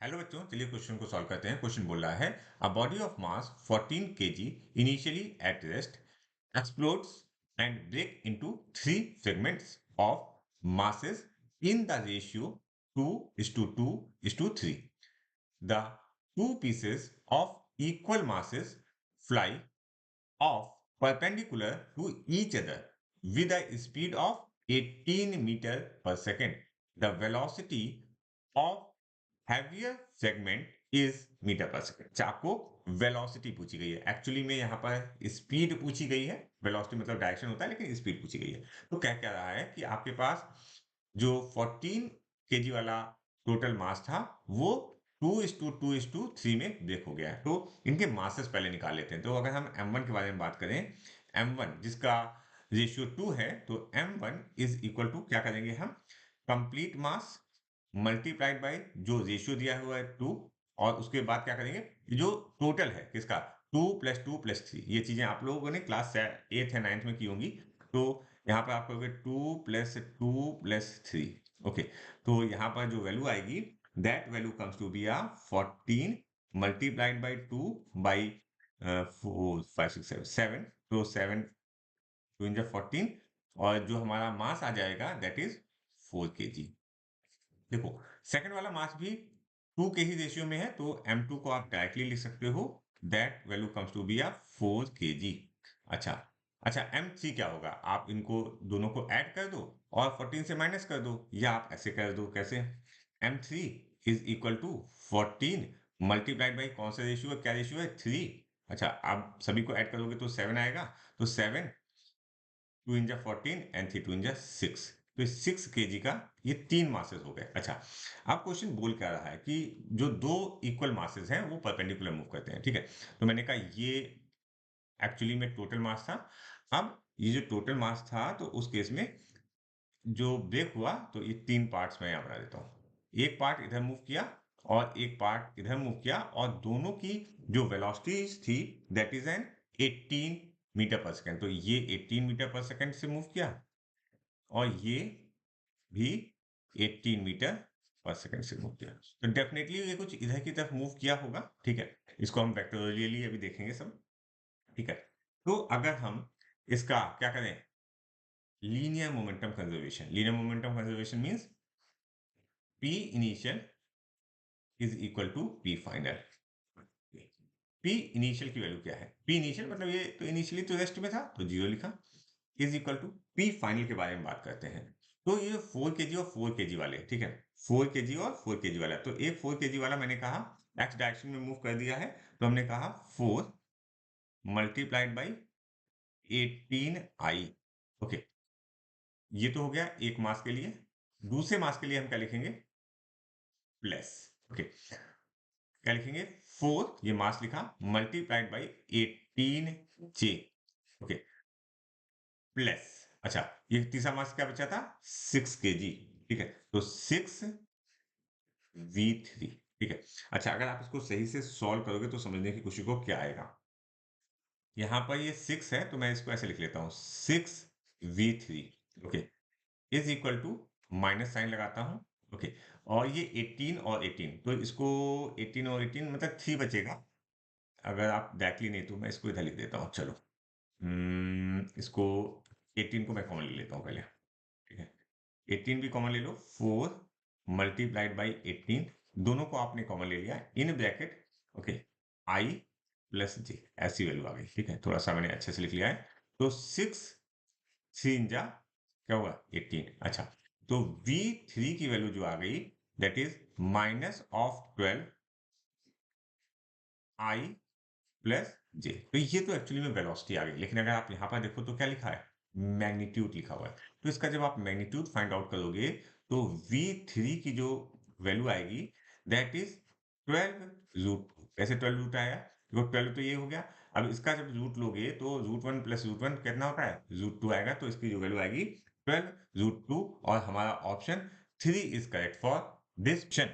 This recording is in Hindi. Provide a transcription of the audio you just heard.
हेलो बच्चों, चलिए क्वेश्चन को सॉल्व करते हैं। क्वेश्चन बोल रहा है a body of mass 14 kg initially at rest explodes and break into three fragments of masses in the ratio 2:2:3. The two pieces of equal masses fly off perpendicular to each other with a speed of 18 meter per second. The velocity of heavier segment is metre per second. अच्छा, आपको वेलोसिटी पूछी गई है। एक्चुअली में यहाँ पर स्पीड पूछी गई है। वेलोसिटी मतलब डायरेक्शन होता है, लेकिन स्पीड पूछी गई है। तो क्या रहा है कि आपके पास जो 14 केजी वाला टोटल मास था वो 2:2:3 में ब्रेक हो गया है। तो इनके मासेस पहले निकाल लेते हैं। तो अगर हम m1 के बारे में बात करें, m1 जिसका रेशियो 2 है, तो m1 इज इक्वल टू क्या करेंगे हम, कंप्लीट मास मल्टीप्लाइड बाय जो रेशियो दिया हुआ है 2, और उसके बाद क्या करेंगे, जो टोटल है किसका 2+2+3। ये चीजें आप लोगों ने क्लास 8th या 9th में की होंगी। तो यहाँ पर आप करोगे 2+2+3। ओके, तो यहाँ पर जो वैल्यू आएगी, that value comes to be आ 14 मल्टीप्लाइड बाय 2 बाई 4 5 6 7 7। तो 7 2 इन 14, और जो हमारा मास आ जाएगा दैट इज 4 kg। देखो, सेकंड वाला मास भी 2 के ही रेशियो में है, तो m2 को आप डायरेक्टली लिख सकते हो। That value comes to be आ 4 kg। अच्छा अच्छा, m3 क्या होगा, आप इनको दोनों को ऐड कर दो और 14 से माइनस कर दो, या आप ऐसे कर दो। कैसे, m3 is equal to 14 multiplied by कौन सा रेशियो है, क्या रेशियो है, 3। अच्छा, आप सभी को ऐड करोगे तो 7 आएगा। तो 7 2 इन 14 एंड 3 2 इन 6। तो 6 kg का ये 3 मासेस हो गए। अच्छा, अब क्वेश्चन बोल क्या रहा है कि जो दो इक्वल मासेस हैं वो परपेंडिकुलर मूव करते हैं। ठीक है, तो मैंने कहा ये एक्चुअली में टोटल मास था। अब ये जो टोटल मास था, तो उस केस में जो ब्रेक हुआ, तो ये 3 पार्ट्स में यहाँ बना देता हूँ। एक पार्ट इधर मूव किया और एक पार्ट इधर मूव किया, और दोनों की जो वेलोसिटीज थी दैट इज एन 18 मीटर पर सेकेंड। तो ये 18 मीटर पर सेकेंड से मूव किया, और ये भी 18 मीटर पर सेकंड से मूव किया। तो डेफिनेटली ये कुछ इधर की तरफ मूव किया होगा। ठीक है, इसको हम वेक्टोरियली अभी देखेंगे सब। ठीक है, तो अगर हम इसका क्या करें, linear momentum conservation. Linear momentum conservation means P initial is equal to P final. P initial की वैल्यू क्या है, पी इनिशियल मतलब ये तो इनिशियली तो रेस्ट में था तो 0 लिखा, is equal to P final के बारे में बात करते हैं। तो ये 4 kg और 4 kg वाले, ठीक है, 4 kg और 4 kg वाला। तो एक 4 kg वाला मैंने कहा एक्स डायरेक्शन में मूव कर दिया है, तो हमने कहा 4 मल्टीप्लाइड बाई 18i। ओके, ये तो हो गया एक मास के लिए। दूसरे मास के लिए हम क्या लिखेंगे, प्लस। ओके, क्या लिखेंगे, 4 ये मास लिखा multiplied by 18j। Okay, plus. अच्छा, ये तीसरा मास क्या बचा था, 6 kg। ठीक है, तो 6v3। ठीक है, अच्छा, अगर आप इसको सही से सॉल्व करोगे तो समझने की कोशिश को क्या आएगा। यहां पर ये 6 है, तो मैं इसको ऐसे लिख लेता हूं, 6v3। Okay, is equal to, minus sign लगाता हूं। ओके, और ये 18 और 18, तो इसको 18 और 18 मतलब 3 बचेगा। अगर आप डायरेक्टली नहीं तो मैं इसको इधर लिख देता हूँ। चलो, इसको 18 को मैं कॉमन ले लेता हूँ पहले। ठीक है, 18 भी कॉमन ले लो, 4 मल्टीप्लाइड बाई 18, दोनों को आपने कॉमन ले लिया in bracket. Okay, I plus J, ऐसी वैल्यू आ गई। ठीक है, थोड़ा सा मैंने अच्छे से लिख लिया है। तो 6 3 जा क्या हुआ, 18। अच्छा, तो V3 की वैल्यू जो आ गई that is minus of 12 I plus J. तो ये तो एक्चुअली में वेलोसिटी आ गई, लेकिन अगर आप यहाँ पर देखो तो क्या लिखा है, मैग्नीट्यूड लिखा हुआ है। तो इसका जब आप मैग्नीट्यूड फाइंड आउट करोगे, तो V3 की जो वैल्यू आएगी दैट इज 12 रूट। कैसे 12 रूट आया, देखो 12 तो ये हो गया। अब इसका जब रूट लोगे तो √1 प्लस √1 कितना होता है, √2 आएगा। तो इसकी जो वैल्यू आएगी 12 √2, और हमारा option 3 is correct for this question.